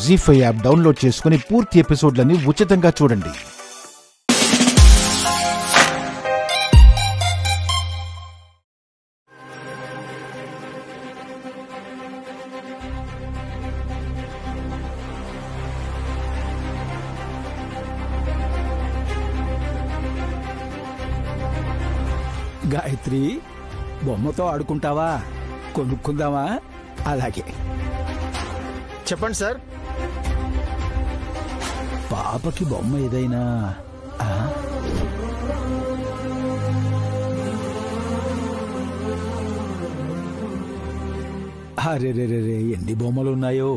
జీ5 app download చేసుకుని పూర్తి ఎపిసోడ్లని ఉచితంగా చూడండి. గాయత్రి, బొమ్మతో ఆడుకుంటావా? కొనుక్కుందామా? అలాగే. చెప్పండి సార్. పాపకి బొమ్మ ఏదైనా? అరే రే రే రే, ఎన్ని బొమ్మలున్నాయో.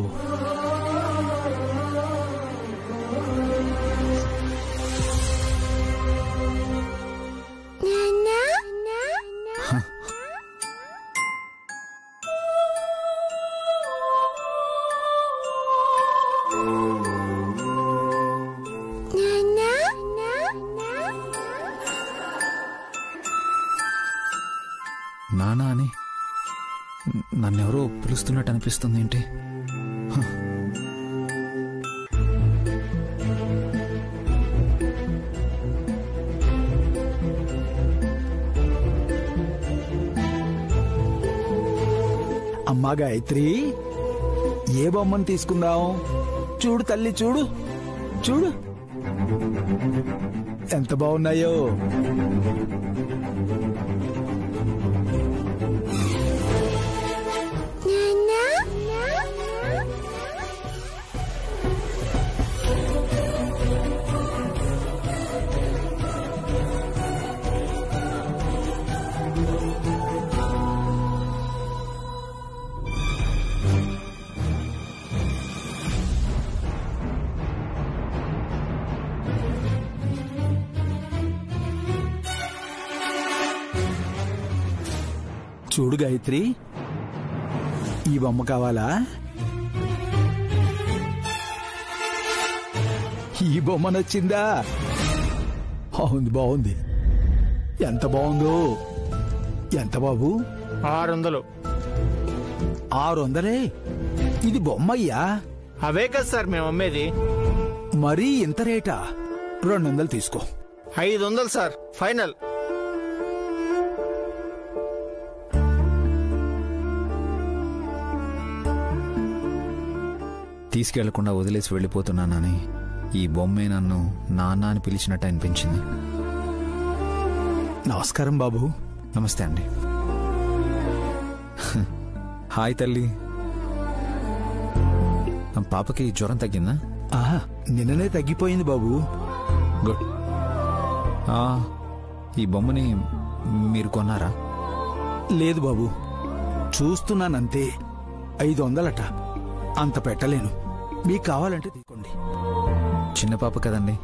నానా అని నన్నెవరో పిలుస్తున్నట్టు అనిపిస్తుంది. ఏంటి? అమ్మా గాయత్రి, ఏ బొమ్మను తీసుకుందాం? చూడు తల్లి, చూడు చూడు ఎంత బాగున్నాయో. చూడు గాయత్రి, ఈ బొమ్మ కావాలా? ఈ బొమ్మ నచ్చిందా? బాగుంది బాగుంది. ఎంత బాగుందో. ఎంత బాబు? 600. 600? ఇది బొమ్మయ్యా. అవే కదా సార్ మేము అమ్మేది. మరీ ఇంత రేటా? 200 తీసుకో. 500 సార్, ఫైనల్. తీసుకెళ్లకుండా వదిలేసి వెళ్ళిపోతున్నానని ఈ బొమ్మే నన్ను నాన్న అని పిలిచినట్టు అనిపించింది. నమస్కారం బాబు. నమస్తే అండి. హాయ్ తల్లి. పాపకి జ్వరం తగ్గిందా? నిన్ననే తగ్గిపోయింది బాబు. గుడ్. ఈ బొమ్మని మీరు కొన్నారా? లేదు బాబు, చూస్తున్నానంతే. 500 అంత పెట్టలేను. మీకు కావాలంటే తీసుకోండి. చిన్న పాప కదండి,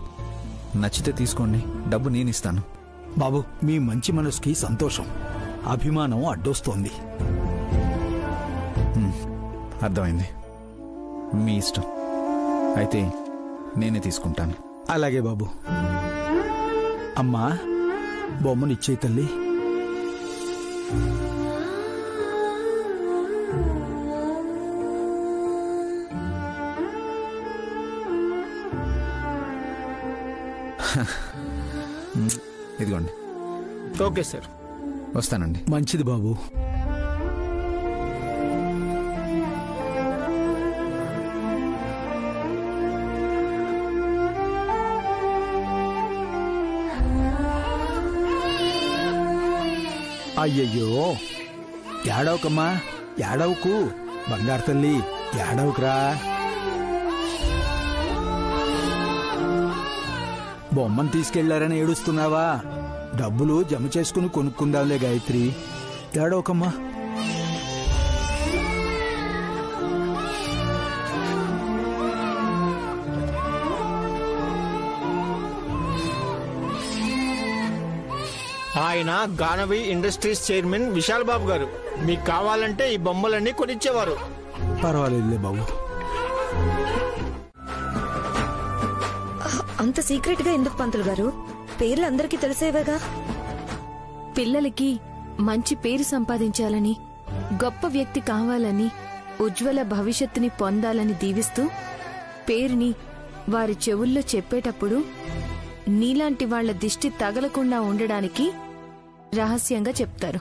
నచ్చితే తీసుకోండి, డబ్బు నేను ఇస్తాను. బాబు, మీ మంచి మనసుకి సంతోషం. అభిమానం అడ్డొస్తోంది. అర్థమైంది. మీ ఇష్టం. అయితే నేనే తీసుకుంటాను. అలాగే బాబు. అమ్మా, బొమ్మనిచ్చే తల్లి. ఇదిగోండి. ఓకే సార్, వస్తానండి. మంచిది బాబు. అయ్యయ్యో, ఏడవకమ్మా, ఏడవకు. బంగారు తల్లి, ఏడవకురా. బొమ్మను తీసుకెళ్లారని ఏడుస్తున్నావా? డబ్బులు జమ చేసుకుని కొనుక్కుందాంలే గాయత్రి, ఏడవకమ్మా. ఆయన గానవి ఇండస్ట్రీస్ చైర్మన్ విశాల్ బాబు గారు. మీకు కావాలంటే ఈ బొమ్మలన్నీ కొనిచ్చేవారు. పర్వాలేదులే బాబు. అంత సీక్రెట్ గా ఎందుకు పంతులు గారు? పేర్లు అందరికీ తెలిసేవేగా. పిల్లలకి మంచి పేరు సంపాదించాలని, గొప్ప వ్యక్తి కావాలని, ఉజ్వల భవిష్యత్తుని పొందాలని దీవిస్తూ పేరుని వారి చెవుల్లో చెప్పేటప్పుడు నీలాంటి వాళ్ల దిష్టి తగలకుండా ఉండడానికి రహస్యంగా చెప్తారు.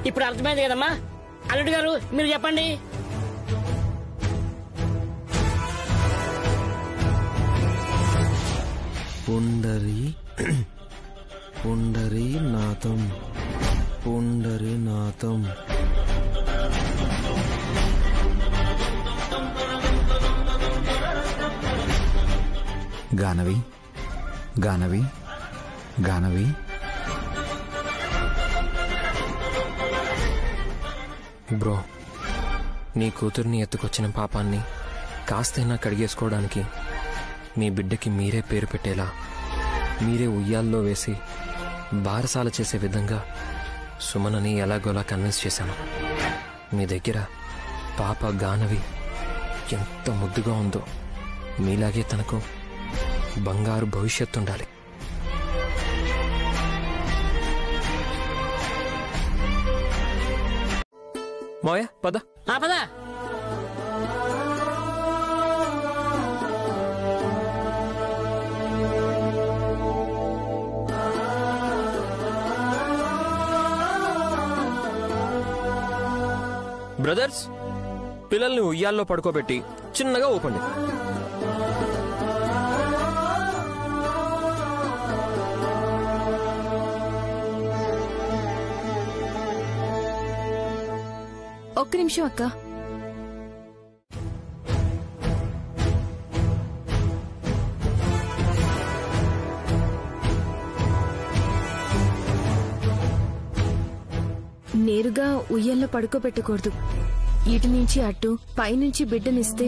ఇప్పుడు అర్థమైంది కదమ్మా. అల్లుడు గారు మీరు చెప్పండి. పుండరీనాథం పుండరీనాథం. గానవి గానవి గానవి. బ్రో, నీ కూతుర్ని ఎత్తుకొచ్చిన పాపాన్ని కాస్తైనా కడిగేసుకోవడానికి మీ బిడ్డకి మీరే పేరు పెట్టేలా, మీరే ఉయ్యాల్లో వేసి బారసాల చేసే విధంగా సుమనని ఎలాగోలా కన్విన్స్ చేశాను. మీ దగ్గర పాప గానవి ఎంత ముద్దుగా ఉందో, మీలాగే తనకు బంగారు భవిష్యత్తు ఉండాలి. మావయ్య పద. పద. బ్రదర్స్, పిల్లల్ని ఉయ్యాల్లో పడుకోబెట్టి చిన్నగా ఊపండి. ఒక్క నిమిషం అక్క. నేరుగా ఉయ్యల్లో పడుకోబెట్టకూడదు. ఇటు నుంచి అటు, పైనుంచి బిడ్డనిస్తే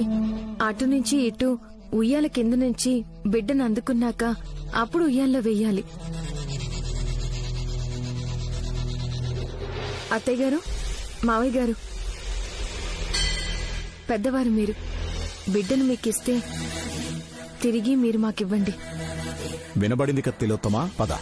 అటు నుంచి ఇటు, ఉయ్యాల కింద నుంచి బిడ్డను అందుకున్నాక అప్పుడు ఉయ్యాల్లో వెయ్యాలి. అత్తయ్య గారు, మావయ్య గారు, పెద్దవారు మీరు. బిడ్డను మీకిస్తే తిరిగి మీరు మాకివ్వండి. వినబడింది కదా తిలోత్తమా, పద.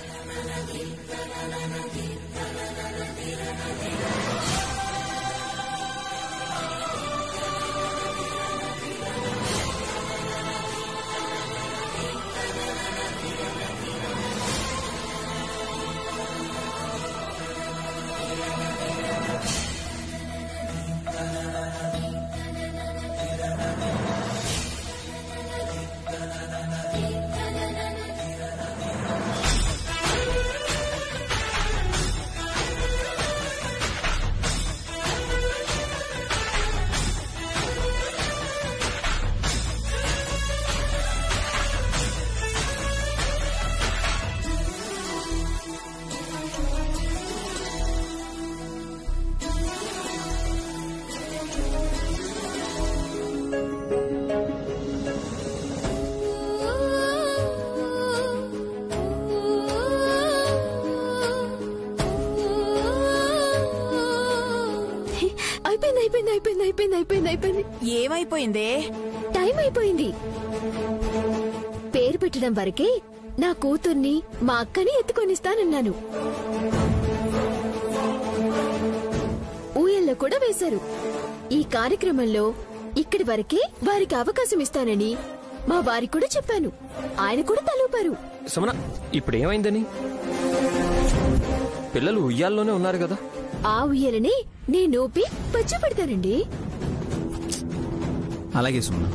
అయిపోయింది. ఏమైపోయిందే? టైం అయిపోయింది. పేరు పెట్టడం వరకే నా కూతుర్ని మా అక్కని ఎత్తుకొనిస్తానన్నాను. ఊయల్లో కూడా వేశారు. ఈ కార్యక్రమంలో ఇక్కడి వరకే వారికి అవకాశం ఇస్తానని మా వారికి కూడా చెప్పాను. ఆయన కూడా తలూపారు. సమన, ఇప్పుడేమైందని? పిల్లలు ఉయ్యాల్లోనే ఉన్నారు కదా. ఆ ఉయ్యలనే నేనూపి పచ్చి పెడతానండి. అలాగే సుమన.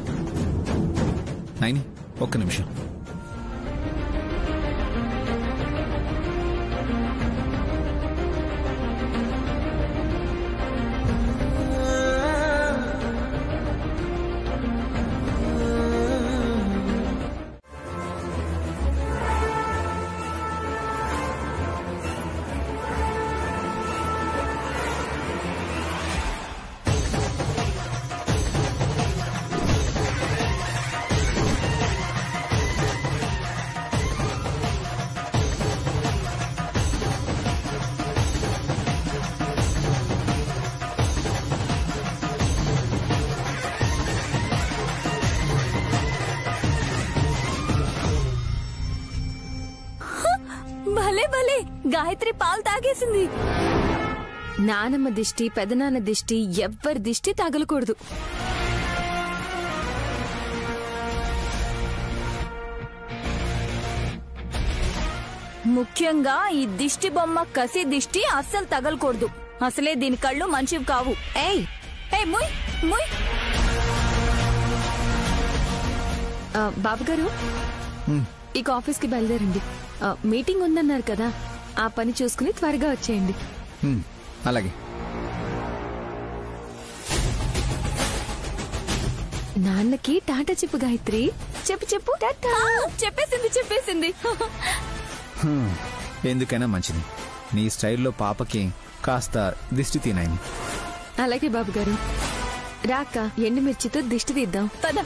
నైని, ఒక్క నిమిషం. భలే భలే, గాయత్రి పాలు తాగేసింది. నానమ్మ దిష్టి పెదనాన్న దిష్టి ఎవ్వరి దిష్టి తగలకూడదు. ముఖ్యంగా ఈ దిష్టి బొమ్మ కసి దిష్టి అస్సలు తగలకూడదు. అసలే దీని కళ్ళు మంచివి కావు. ఏయ్ ఏయ్ ముయ్ ముయ్. బాబుగారు, ఇక ఆఫీస్కి బయలుదేరండి. మీటింగ్ ఉందన్నారు కదా, ఆ పని చూసుకుని త్వరగా వచ్చేయండి. అలాగే. నాన్నకి టాటా చెప్పు గాయత్రి. చెప్పు చెప్పు. టాటా. చెప్పేసింది. ఎందుకైనా మంచిది. నీ స్టైల్లో పాపకి కాస్త దిష్టి తినాయి. అలాగే బాబుగారు. రాక ఎండుమిర్చితో దిష్టి తీద్దాం. పద.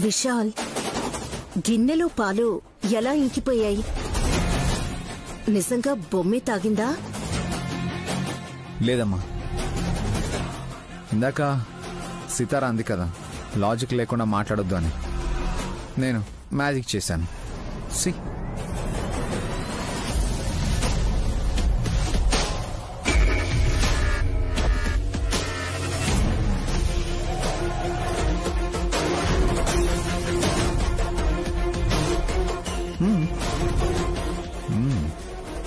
విశాల్, గిన్నెలో పాలు ఎలా ఇంకిపోయాయి? నిజంగా బొమ్మే తాగిందా? లేదమ్మా, ఇందాక సితారా అంది కదా లాజిక్ లేకుండా మాట్లాడొద్దు అని. నేను మ్యాజిక్ చేశాను. సి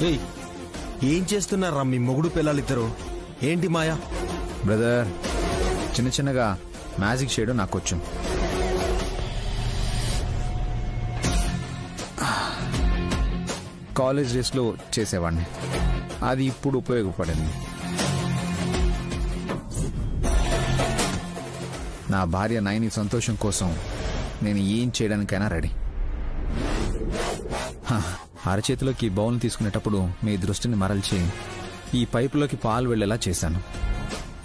ఏయ్, ఏం చేస్తున్నారా మీ మొగుడు పిల్లలిద్దరు? ఏంటి మాయా? బ్రదర్, చిన్న చిన్నగా మ్యాజిక్ చేయడం నాకొచ్చు. కాలేజ్ డేస్లో చేసేవాడిని. అది ఇప్పుడు ఉపయోగపడింది. నా భార్య నయని సంతోషం కోసం నేను ఏం చేయడానికైనా రెడీ. అరచేతిలోకి బౌల్ని తీసుకునేటప్పుడు మీ దృష్టిని మరల్చి ఈ పైపులోకి పాలు వెళ్లేలా చేశాను.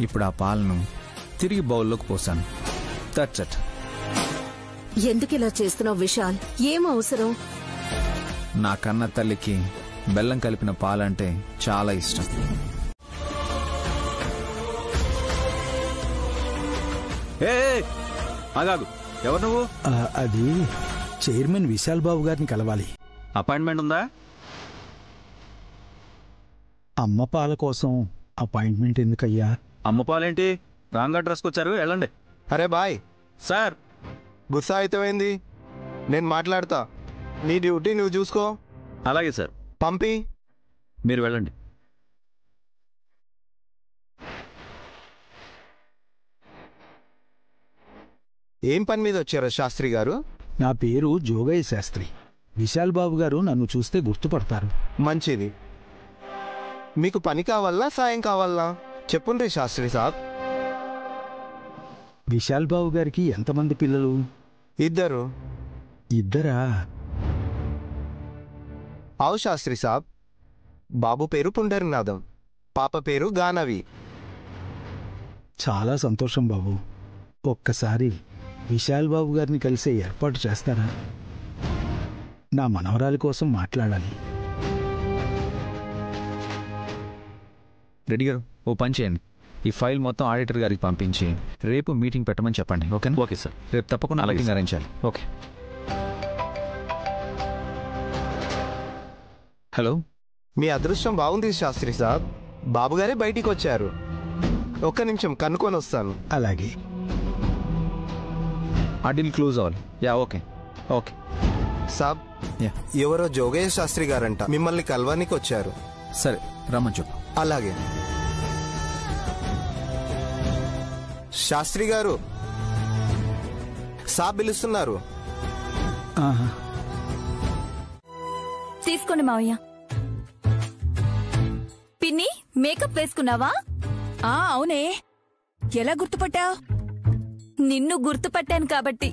ఇప్పుడు ఆ పాలను తిరిగి బౌల్లోకి పోసాను. That's it. ఎందుకిలా చేస్తున్నావు విశాల్? ఏం అవసరం? నా కన్న తల్లికి బెల్లం కలిపిన పాలంటే చాలా ఇష్టం. ఆగాగు, ఎవరు నువ్వు? అది చైర్మన్ విశాల్ బాబు గారిని కలవాలి. అపాయింట్మెంట్ ఉందా? అమ్మ పాల కోసం అపాయింట్మెంట్ ఎందుకయ్యా? అమ్మ పాలేంటి? రాంగ్ అడ్రస్కి వచ్చారు, వెళ్ళండి. అరే బాయ్ సార్, గుస్సా అయితేమైంది? నేను మాట్లాడతా. నీ డ్యూటీ నువ్వు చూసుకో. అలాగే సార్, పంపి. మీరు వెళ్ళండి. ఏం పని మీద వచ్చారా శాస్త్రి గారు? నా పేరు జోగయ్య శాస్త్రి. విశాల్ బాబు గారు నన్ను చూస్తే గుర్తుపడతారు. మంచిది. మీకు పని కావాలా సాయం కావాలా? చెప్పుండ్రి శాస్త్రి సాబ్. విశాల్ బాబు గారికి ఎంతమంది పిల్లలు? ఇద్దరు. ఇద్దరా? అవు శాస్త్రి సాబ్. బాబు పేరు పుండరీనాథం, పాప పేరు గానవి. చాలా సంతోషం బాబు. ఒక్కసారి విశాల్ బాబు గారిని కలిసే ఏర్పాటు చేస్తారా? నా మనవరాలి కోసం మాట్లాడాలి. రెడ్డి గారు, ఓ పని చేయండి. ఈ ఫైల్ మొత్తం ఆడిటర్ గారికి పంపించి రేపు మీటింగ్ పెట్టమని చెప్పండి. ఓకే? Okay sir. రేపు తప్పకుండా మీటింగ్ అరేంజ్ చేయాలి. ఓకే. హలో. మీ అదృష్టం బాగుంది శాస్త్రి సాబ్. బాబుగారే బయటికి వచ్చారు. ఒక్క నిమిషం కనుక్కొని వస్తాను. అలాగే. ఆ డీల్ క్లోజ్ అవ్వాలి. యా, ఓకే ఓకే సాబ్. ఎవరో జోగయ్య శాస్త్రి గారంట, మిమ్మల్ని కలవానికి వచ్చారు. సరే, రమ్మని చెప్పు. అలాగే. శాస్త్రి గారు, సాబ్ పిలుస్తున్నారు. తీసుకోండి మావయ్య. పిన్ని, మేకప్ వేసుకున్నావా? అవునే. ఎలా గుర్తుపట్టావు? నిన్ను గుర్తుపట్టాను కాబట్టి.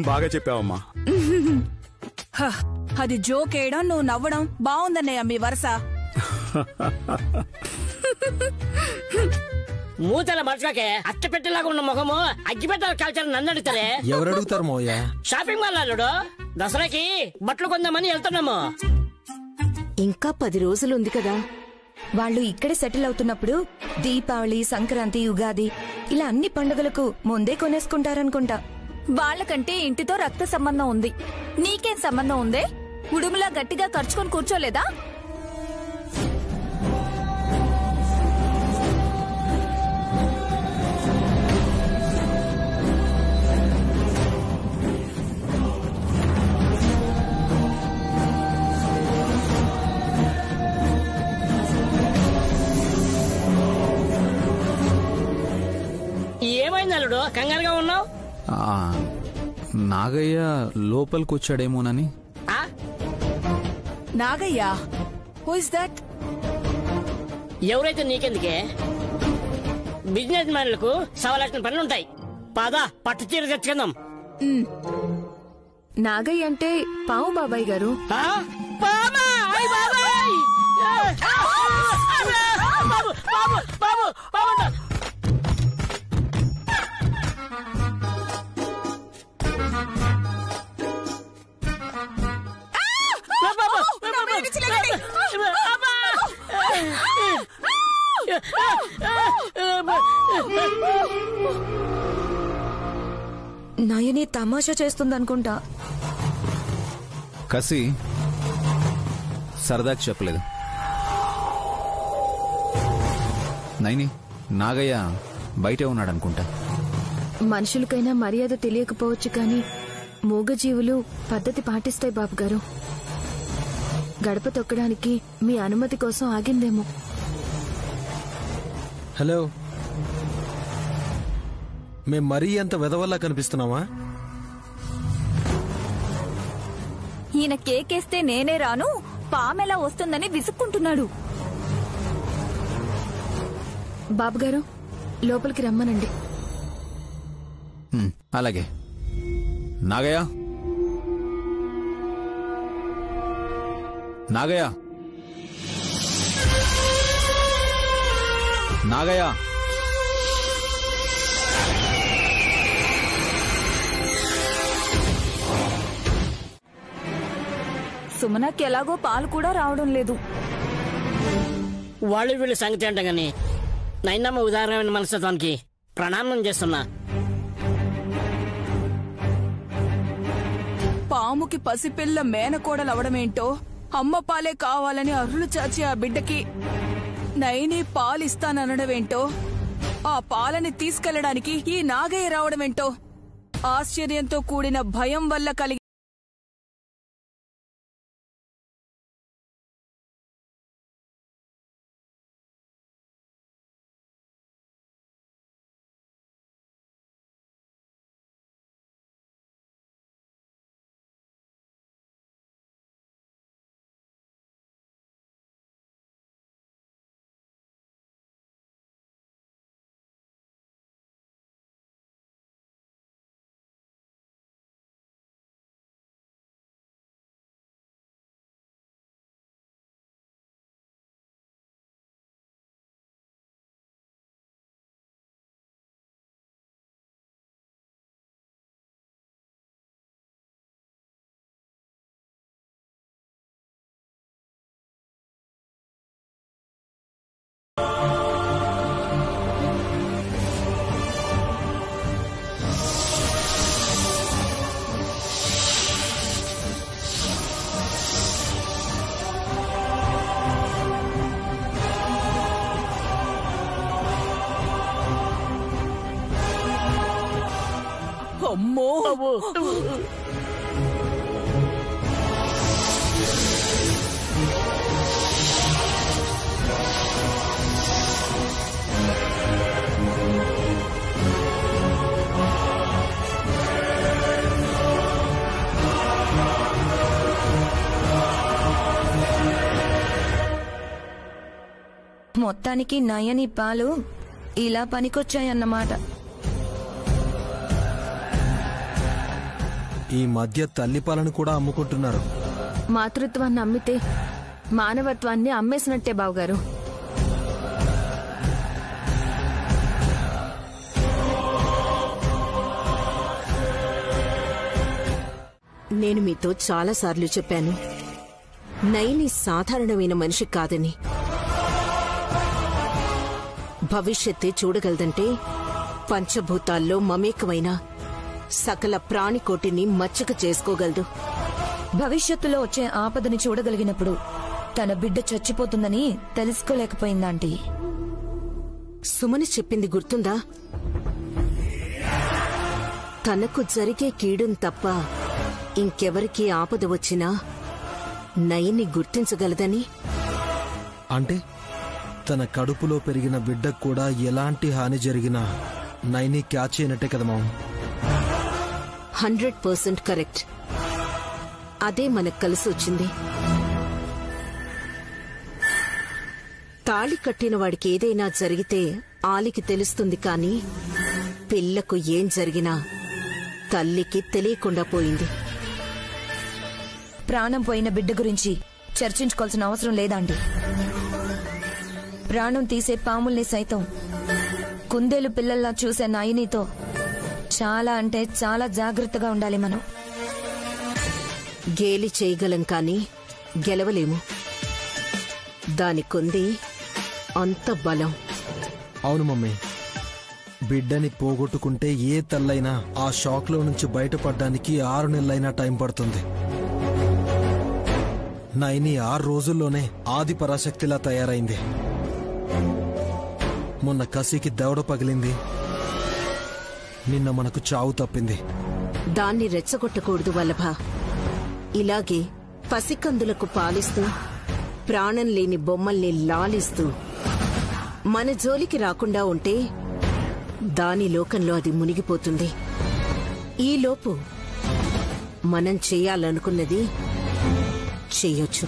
బాగా చెప్పావమ్మా. అది జోక్ వేయడం, నువ్వు నవ్వడం బాగుందన్నయ్య మీ వరస. మూతల మర్చిపోకే. అట్ట పెట్టేలాగా ఉన్న ముఖము అగ్గిపెట్టాల కల్చర్ నన్ను అడుగుతారే. ఎవరు అడుగుతారు మోయా? షాపింగ్ మాల్ అల్లుడు, దసరాకి బట్టలు కొందామని వెళ్తున్నాము. ఇంకా 10 రోజులుంది కదా. వాళ్ళు ఇక్కడే సెటిల్ అవుతున్నప్పుడు దీపావళి, సంక్రాంతి, ఉగాది ఇలా అన్ని పండుగలకు ముందే కొనేసుకుంటారనుకుంటా. వాళ్ళకంటే ఇంటితో రక్త సంబంధం ఉంది. నీకేం సంబంధం ఉందే? ఉడుములా గట్టిగా ఖర్చుకొని కూర్చోలేదా? ఏమైంది అల్లుడు కంగారుగా ఉన్నావు? నాగయ్య లోపలికి వచ్చాడేమోనని. Nagayya, who is that? ఎవరైతే నీకెందుకే? బిజినెస్ మ్యాన్లకు సవలక్షణ పనులుంటాయి. పద పట్టు చీర తెచ్చుకుందాం. నాగయ్య అంటే పావు బాబాయ్ గారు. నయని తమాషా చేస్తుందనుకుంటా. కసి సరదాకి చెప్పలేదు. నైని, నాగయ్య బయటే ఉన్నాడనుకుంటా. మనుషులకైనా మర్యాద తెలియకపోవచ్చు కానీ మూగజీవులు పద్ధతి పాటిస్తాయి బాబుగారు. గడప తొక్కడానికి మీ అనుమతి కోసం ఆగిందేమో. హలో, మేం మరీ అంత వెదవల్లా కనిపిస్తున్నావా? ఈయన కేకేస్తే నేనే రాను, పామెలా వస్తుందని విసుక్కుంటున్నాడు. బాబుగారు, లోపలికి రమ్మనండి. అలాగే. నాగయ్య, నాగయ్య, నాగయ్య. సుమనకి ఎలాగో పాలు కూడా రావడం లేదు. వాళ్ళు వీళ్ళు సంగతి అంట గాని నైనమ్మ ఉదాహరణమైన మనస్తత్వానికి ప్రణామం చేస్తున్నా. పాముకి పసిపిల్ల మేనకోడలవడమేంటో, అమ్మ పాలే కావాలని అర్రులు చాచి ఆ బిడ్డకి నైని పాలిస్తాననడమేంటో, ఆ పాలని తీసుకెళ్లడానికి ఈ నాగయ్య రావడమేంటో, ఆశ్చర్యంతో కూడిన భయం వల్ల కలిగి అమ్మో మొత్తానికి నయని పాలు ఇలా పనికొచ్చాయన్నమాట. ఈ మధ్య తల్లిపాలను కూడా అమ్ముకుంటున్నారు. మాతృత్వాన్ని అమ్మితే మానవత్వాన్ని అమ్మేసినట్టే బావగారు. నేను మీతో చాలాసార్లు చెప్పాను, నైని సాధారణమైన మనిషి కాదని. భవిష్యత్తే చూడగలదంటే పంచభూతాల్లో మమేకమైన సకల ప్రాణికోటిని మచ్చక చేసుకోగలదు. భవిష్యత్తులో వచ్చే ఆపదని చూడగలిగినప్పుడు తన బిడ్డ చచ్చిపోతుందని తెలుసుకోలేకపోయిందాంటీ. సుమని చెప్పింది గుర్తుందా? తనకు జరిగే కీడును తప్ప ఇంకెవరికి ఆపద వచ్చినా నయన్ని గుర్తించగలదని. అంటే తన కడుపులో పెరిగిన బిడ్డకు కూడా ఎలాంటి హాని జరిగినా నైని క్యాచ్ అయినట్టే కదా మామ. 100% కరెక్ట్. అదే మనకు కలిసి వచ్చింది. తాళి కట్టిన వాడికి ఏదైనా జరిగితే ఆలికి తెలుస్తుంది, కానీ పిల్లకు ఏం జరిగినా తల్లికి తెలియకుండా పోయింది. ప్రాణం పోయిన బిడ్డ గురించి చర్చించుకోవాల్సిన అవసరం లేదాంటీ. ప్రాణం తీసే పాముల్ని సైతం కుందేలు పిల్లల్లా చూసే నాయినితో చాలా అంటే చాలా జాగ్రత్తగా ఉండాలి మనం. గేలి చేయగలం కానీ గెలవలేము. దానికుంది అంత బలం. అవును మమ్మీ, బిడ్డని పోగొట్టుకుంటే ఏ తల్లైనా ఆ షాక్ లో నుంచి బయటపడడానికి 6 నెలలైనా టైం పడుతుంది. నైని 6 రోజుల్లోనే ఆది పరాశక్తిలా తయారైంది. మొన్న కసికి దవడ పగిలింది, నిన్న మనకు చావు తప్పింది. దాన్ని రెచ్చగొట్టకూడదు వల్లభ. ఇలాగే పసికందులకు పాలిస్తూ ప్రాణం లేని బొమ్మల్ని లాలిస్తూ మన జోలికి రాకుండా ఉంటే దాని లోకంలో అది మునిగిపోతుంది. ఈలోపు మనం చెయ్యాలనుకున్నది చెయ్యొచ్చు.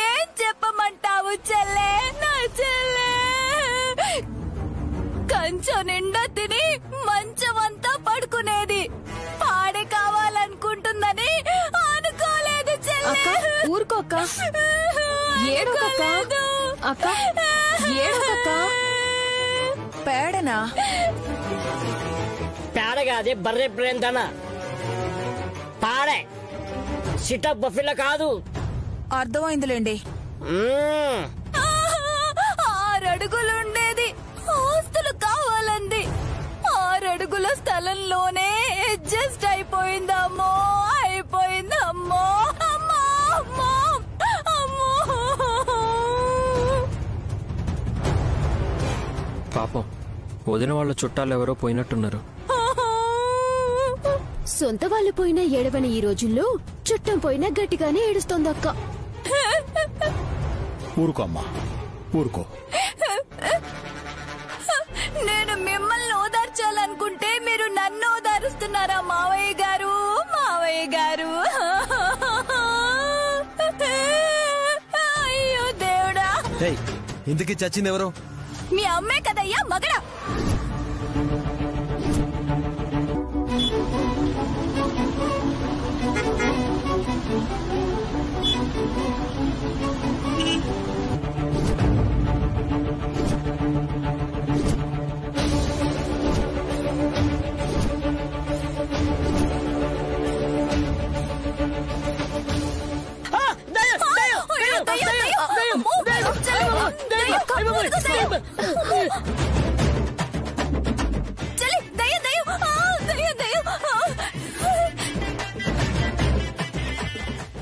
ఏం చెప్పమంటావు చెల్లే? నా చెల్లే కంచం నిండా తిని మంచమంతా పడుకునేది. పాడే కావాలనుకుంటుందని అనుకోలేదు చెల్లే. ఊరుకోక్క, ఏడోకక్క, అక్క ఏడోకక్క. పేడనా? పేడగాది బర్రె ప్రేందన పాడే సిటప్ బఫిల్ల కాదు. అర్థమైందిలేండి. 6 అడుగులుండేది, ఆస్తులు కావాలంది. 6 అడుగుల స్థలంలోనే అడ్జస్ట్ అయిపోయిందమ్మో, అయిపోయిందమ్మో. అమ్మో అమ్మో అమ్మో. పాపం వదిన వాళ్ళ చుట్టాలు ఎవరో పోయినట్టున్నారు. సొంత వాళ్ళు పోయినా ఏడవని ఈ రోజుల్లో చుట్టం పోయినా గట్టిగానే ఏడుస్తోందక్క. ఊరుకో అమ్మా, ఊరుకో. నేను మిమ్మల్ని ఓదార్చాలనుకుంటే మీరు నన్ను ఓదారుస్తున్నారా మావయ్య గారు? మావయ్య గారు, అయ్యో దేవుడా. ఇంతకీ చచ్చింది ఎవరు? మీ అమ్మే కదయ్యా మగడా.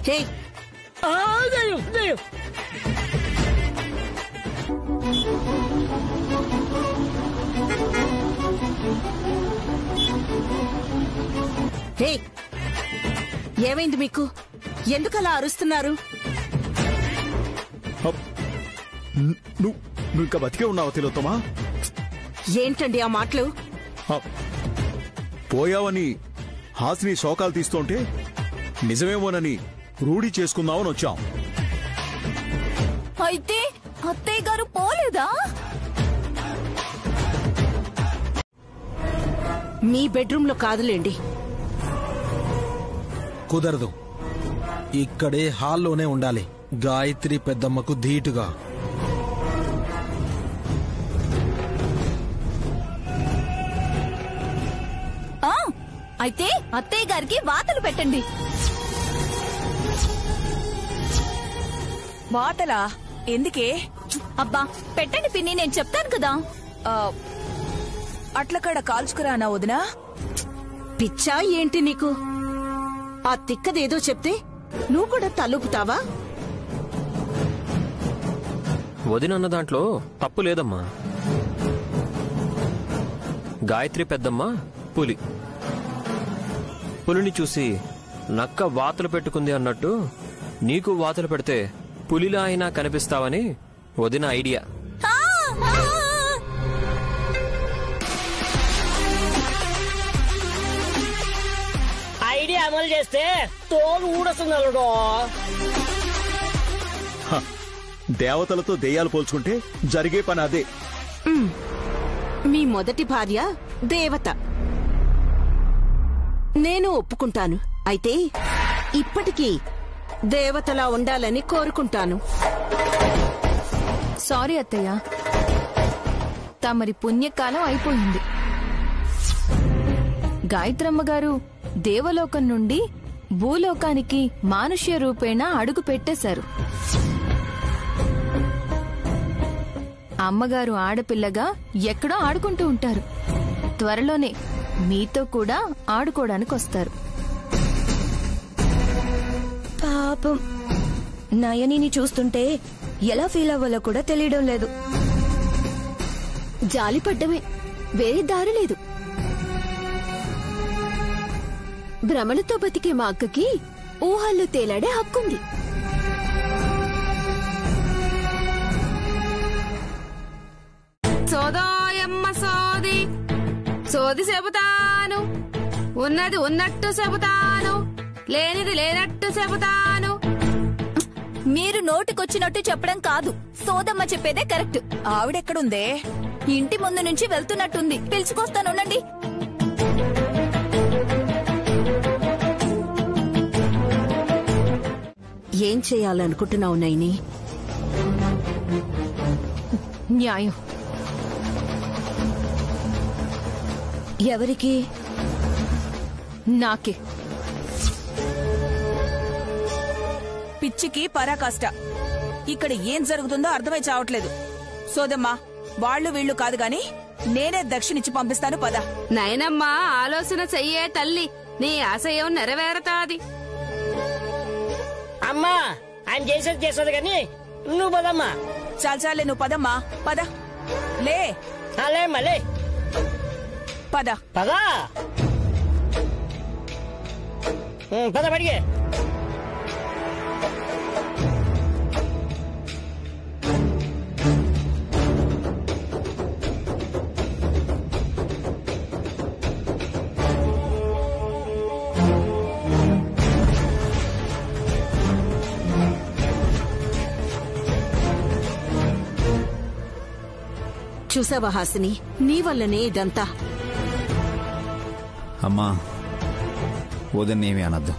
హే, హే, ఏమైంది మీకు? ఎందుకలా అరుస్తున్నారు? నువ్వు ఇంకా బతికే ఉన్నావా తిలోత్తమా? ఏంటండి ఆ మాటలు? పోయావని హాసిని శోకాలు తీస్తుంటే నిజమేమోనని రూఢీ చేసుకుందామని వచ్చాం. అయితే అత్తయ్య గారు పోలేదా? మీ బెడ్రూమ్ లో కాదులేండి. కుదరదు, ఇక్కడే హాల్లోనే ఉండాలి, గాయత్రి పెద్దమ్మకు ధీటుగా. అయితే అత్తయ్య గారికి వాతలు పెట్టండి. వాతలా ఎందుకే? అబ్బా పెట్టండి పిన్ని, నేను చెప్తాను కదా. అట్లకాడ కాల్చుకురానా వదినా? పిచ్చా ఏంటి నీకు? ఆ తిక్కదేదో చెప్తే నువ్వు కూడా తలుపుతావా? వదినన్న దాంట్లో తప్పు లేదమ్మా. గాయత్రి పెద్దమ్మ పులి. పులిని చూసి నక్క వాతలు పెట్టుకుంది అన్నట్టు నీకు వాతలు పెడితే పులిలా అయినా కనిపిస్తావని వదిన ఐడియా. ఐడియా అమలు చేస్తే తోలు ఊడొస్తుంది. దేవతలతో దెయ్యాలు పోల్చుకుంటే జరిగే పని అదే. మీ మొదటి భార్య దేవత, నేను ఒప్పుకుంటాను. అయితే ఇప్పటికీ దేవతలా ఉండాలని కోరుకుంటాను. సారీ అత్తయ్య, తమరి పుణ్యకాలం అయిపోయింది. గాయత్రమ్మ గారు దేవలోకం నుండి భూలోకానికి మానుష్య రూపేణ అడుగు పెట్టేశారు. అమ్మగారు ఆడపిల్లగా ఎక్కడో ఆడుకుంటూ ఉంటారు. త్వరలోనే మీతో కూడా ఆడుకోవడానికి వస్తారు. పాపం నయనిని చూస్తుంటే ఎలా ఫీల్ అవ్వాలో కూడా తెలియడం లేదు. జాలిపడ్డమే, వేరే దారి లేదు. భ్రమలతో బతికే మా అక్కకి ఊహల్లో తేలాడే హక్కుంది. సోదాయమ్మ సోది సోది చెబుతాను, ఉన్నది ఉన్నట్టు చెబుతాను, లేనిది లేనట్టు చెబుతాను. మీరు నోటికొచ్చినట్టు చెప్పడం కాదు, సోదమ్మ చెప్పేదే కరెక్ట్. ఆవిడెక్కడుందే? ఇంటి ముందు నుంచి వెళ్తున్నట్టుంది, పిలుచుకొస్తానుండండి. ఏం చేయాలనుకుంటున్నావు నైని? న్యాయం. ఎవరికి? నాకే. పిచ్చికి పరాకాష్ట. ఇక్కడ ఏం జరుగుతుందో అర్థమై చావట్లేదు. సోదమ్మా, వాళ్ళు వీళ్ళు కాదు గాని నేనే దక్షిణిచ్చి పంపిస్తాను, పద. నయనమ్మా, ఆలోచన చెయ్యే తల్లి, నీ ఆశయం నెరవేరతాది. అమ్మా, ఆయన చేసేది చేస్తుంది కానీ నువ్వు పదమ్మా. చాలే, నువ్వు పదమ్మా, పద. లే మళ్ళీ పద పద పద బడిగే. చూసావా హాసిని, నీ వల్లనే ఇదంతా. అమ్మా, వదన్నేమీ అనద్దు.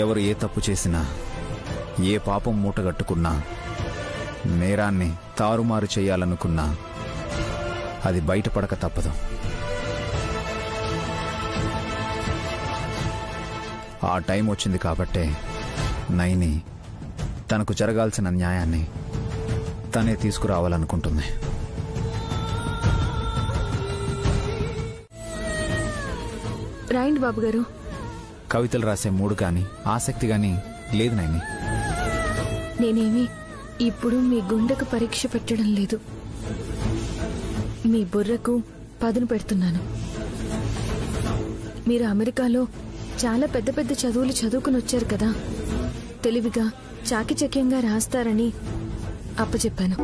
ఎవరు ఏ తప్పు చేసినా, ఏ పాపం మూటగట్టుకున్నా, నేరాన్ని తారుమారు చేయాలనుకున్నా అది బయటపడక తప్పదు. ఆ టైం వచ్చింది కాబట్టే నైని తనకు జరగాల్సిన న్యాయాన్ని తనే తీసుకురావాలనుకుంటుంది. రాయండి బాబు గారు. కవితలు రాసే మూడు గాని ఆసక్తి గాని లేదు నైని. నేనేమి ఇప్పుడు మీ గుండెకు పరీక్ష పెట్టడం లేదు, మీ బుర్రకు పదును పెడుతున్నాను. మీరు అమెరికాలో చాలా పెద్ద పెద్ద చదువులు చదువుకుని వచ్చారు కదా, తెలివిగా చాకిచక్యంగా రాస్తారని అప్పచెప్పాను.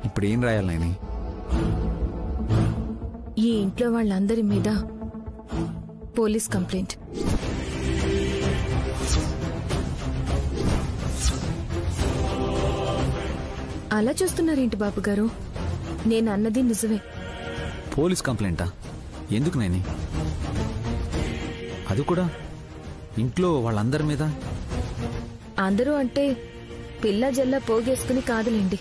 ఇప్పుడు ఏం రాయాలి నైని? ఈ ఇంట్లో వాళ్ళందరి మీద పోలీస్ కంప్లైంట్. అలా చూస్తున్నారేంటి బాబు గారు? నేను అన్నది నిజమే. పోలీస్ కంప్లైంటా? ఎందుకు నైని? అది కూడా ఇంట్లో వాళ్ళందరి మీద? అందరూ అంటే పిల్ల జల్ల పోగేసుకుని కాదులేండి.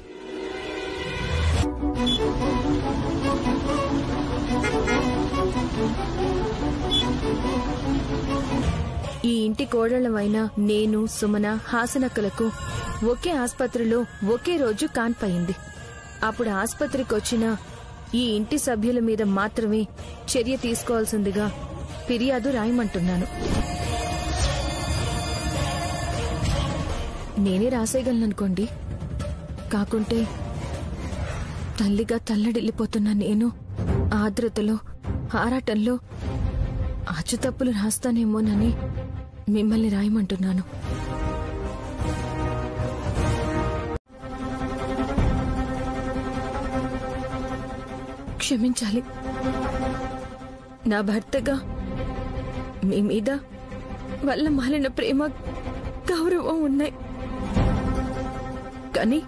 ఇంటి కోడళ్లమైన నేను, సుమన, హాసనక్కలకు ఒకే ఆస్పత్రిలో ఒకే రోజు కాన్పయింది. అప్పుడు ఆస్పత్రికి వచ్చిన ఈ ఇంటి సభ్యుల మీద మాత్రమే చర్య తీసుకోవాల్సిందిగా ఫిర్యాదు రాయమంటున్నాను. నేనే రాసేయగలననుకోండి. కాకుంటే తల్లిగా తల్లడిల్లిపోతున్న నేను ఆర్ద్రతలో, ఆరాటంలో అచ్చుతప్పులు రాస్తానేమోనని మిమ్మల్ని రాయమంటున్నాను. క్షమించాలి. నా భర్తగా మీ మీద వల్ల మాలిన ప్రేమ, గౌరవం ఉన్నాయి. కానీ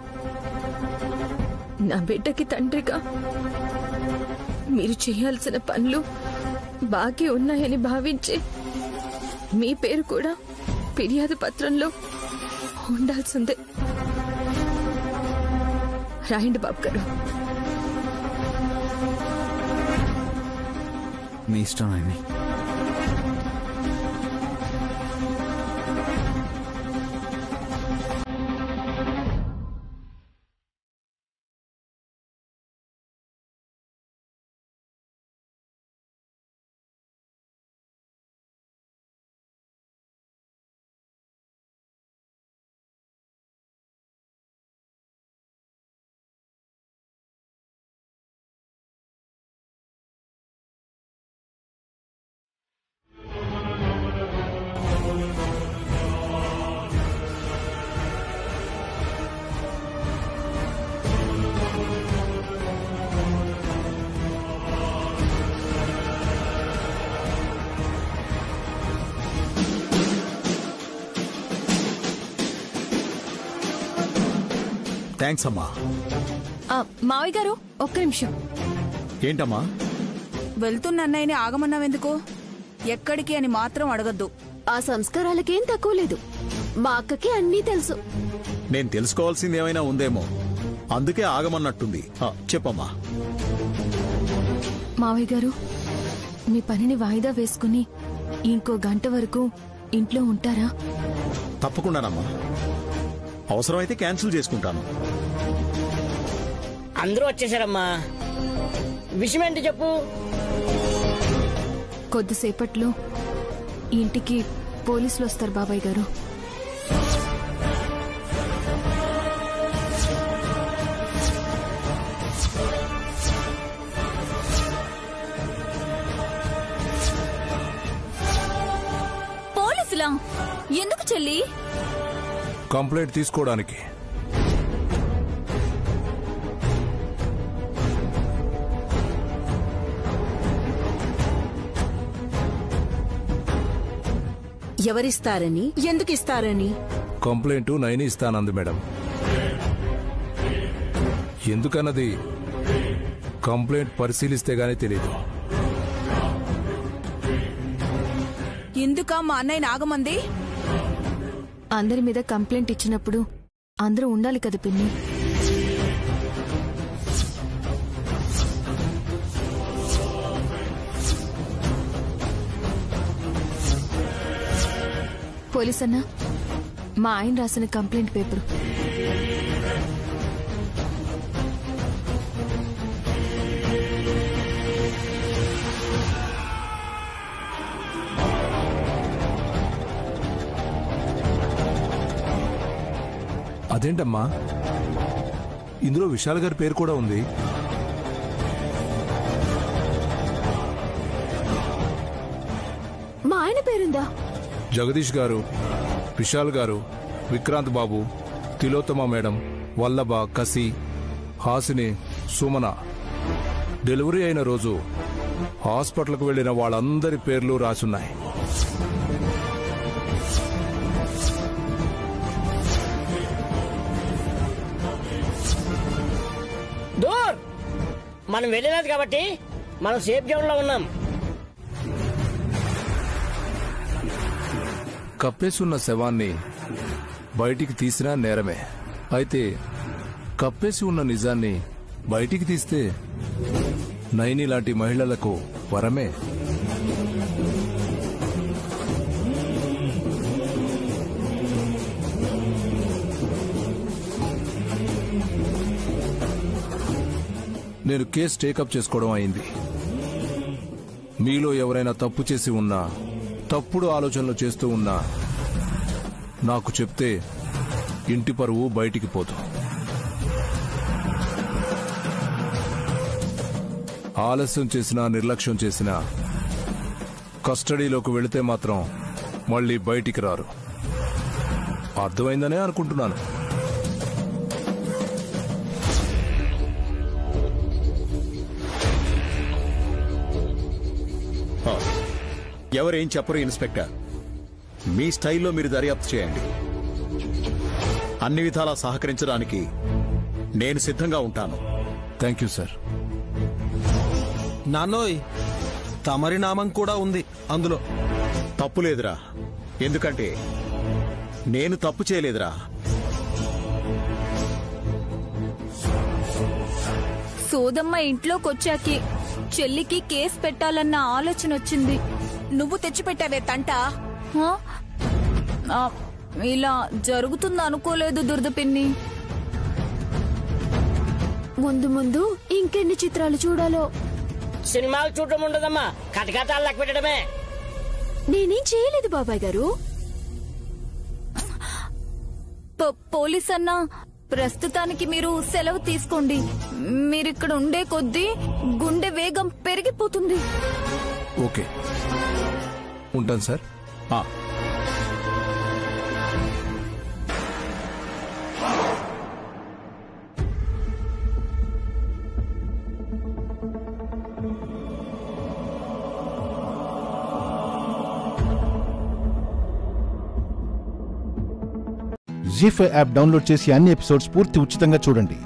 నా బిడ్డకి తండ్రిగా మీరు చేయాల్సిన పనులు బాకీ ఉన్నాయని భావించి మీ పేరు కూడా ఫిర్యాదు పత్రంలో ఉండాల్సిందే. రాయండి బాబు గారు. మీ ఇష్టం నాయని. థ్యాంక్స్ అమ్మా. మావయ్య గారు ఒక్క నిమిషం. ఏంటమ్మా? వెళ్తున్న అన్నయ్యని ఆగమన్నావెందుకు? ఎక్కడికి అని మాత్రం అడగద్దు. ఆ సంస్కారాలకేం తక్కువ లేదు. మా అక్కకి అన్నీ తెలుసు. నేను తెలుసుకోవాల్సింది ఏమైనా ఉందేమో, అందుకే ఆగమన్నట్టుంది. చెప్పమ్మా. మావయ్య గారు, మీ పనిని వాయిదా వేసుకుని ఇంకో గంట వరకు ఇంట్లో ఉంటారా? తప్పకుండానమ్మా. అవసరమైతే క్యాన్సిల్ చేసుకుంటాను. అందరూ వచ్చేసారమ్మా. విషయం ఏంటి చెప్పు. కొద్దిసేపట్లో ఇంటికి పోలీసులు వస్తారు బాబాయ్ గారు. పోలీసులా? ఎందుకు చెల్లి? కంప్లైంట్ తీసుకోవడానికి. ఎవరిస్తారని, ఎందుకు ఇస్తారని? కంప్లైంట్ నైని ఇస్తానంది మేడం. ఎందుకన్నది కంప్లైంట్ పరిశీలిస్తే గానీ తెలీదు. ఎందుకా మా అన్నయ్య ఆగమంది? అందరి మీద కంప్లైంట్ ఇచ్చినప్పుడు అందరూ ఉండాలి కదా పిన్ని. పోలీస్ అన్నా, మా ఆయన రాసిన కంప్లైంట్ పేపరు. అదేంటమ్మా, ఇందులో విశాల్ గారి పేరు కూడా ఉంది. మా ఆయన పేరుందా? జగదీష్ గారు, విశాల్ గారు, విక్రాంత్ బాబు, తిలోత్తమ మేడం, వల్లభ, కసి, హాసిని, సుమన డెలివరీ అయిన రోజు హాస్పిటల్కు వెళ్లిన వాళ్ళందరి పేర్లు రాసున్నాయి. దూర్ మనం వెళ్ళినది కాబట్టి మనం సేఫ్ జోన్ లో ఉన్నాం. కప్పేసి ఉన్న శవాన్ని బయటికి తీసినా నేరమే. అయితే కప్పేసి ఉన్న నిజాన్ని బయటికి తీస్తే నైని లాంటి మహిళలకు వరమే. నేను కేసు టేకప్ చేసుకోవడం అయింది. మీలో ఎవరైనా తప్పు చేసి ఉన్నా, తప్పుడు ఆలోచనలు చేస్తూ ఉన్నా నాకు చెప్తే ఇంటి పరువు బయటికి పోదు. ఆలస్యం చేసినా, నిర్లక్ష్యం చేసినా కస్టడీలోకి వెళితే మాత్రం మళ్ళీ బయటికి రారు. అర్థమైందనే అనుకుంటున్నాను. ఎవరేం చెప్పరు ఇన్స్పెక్టర్. మీ స్టైల్లో మీరు దర్యాప్తు చేయండి. అన్ని విధాలా సహకరించడానికి నేను సిద్ధంగా ఉంటాను. Thank you sir. నాన్నోయ్, తమరి నామం కూడా ఉంది అందులో. తప్పులేదురా, ఎందుకంటే నేను తప్పు చేయలేదురా. సోదమ్మ ఇంట్లోకొచ్చాకి చెల్లికి కేసు పెట్టాలన్న ఆలోచన వచ్చింది. నువ్వు తెచ్చిపెట్టావే తంట. ఇలా జరుగుతుంది అనుకోలేదు దుర్ద పిన్ని. ముందు ముందు ఇంకెన్ని చిత్రాలు చూడాలో. సినిమాలు చూడటం ఉండదమ్మా, కటకటాలు లెక్క పెట్టడమే. నేనేం చేయలేదు బాబాయ్ గారు. పోలీస్ అన్నా, ప్రస్తుతానికి మీరు సెలవు తీసుకోండి. మీరిక్కడ ఉండే కొద్దీ గుండె వేగం పెరిగిపోతుంది. ఓకే, ఉంటాను సార్. జీ5 యాప్ డౌన్లోడ్ చేసి అన్ని ఎపిసోడ్స్ పూర్తి ఉచితంగా చూడండి.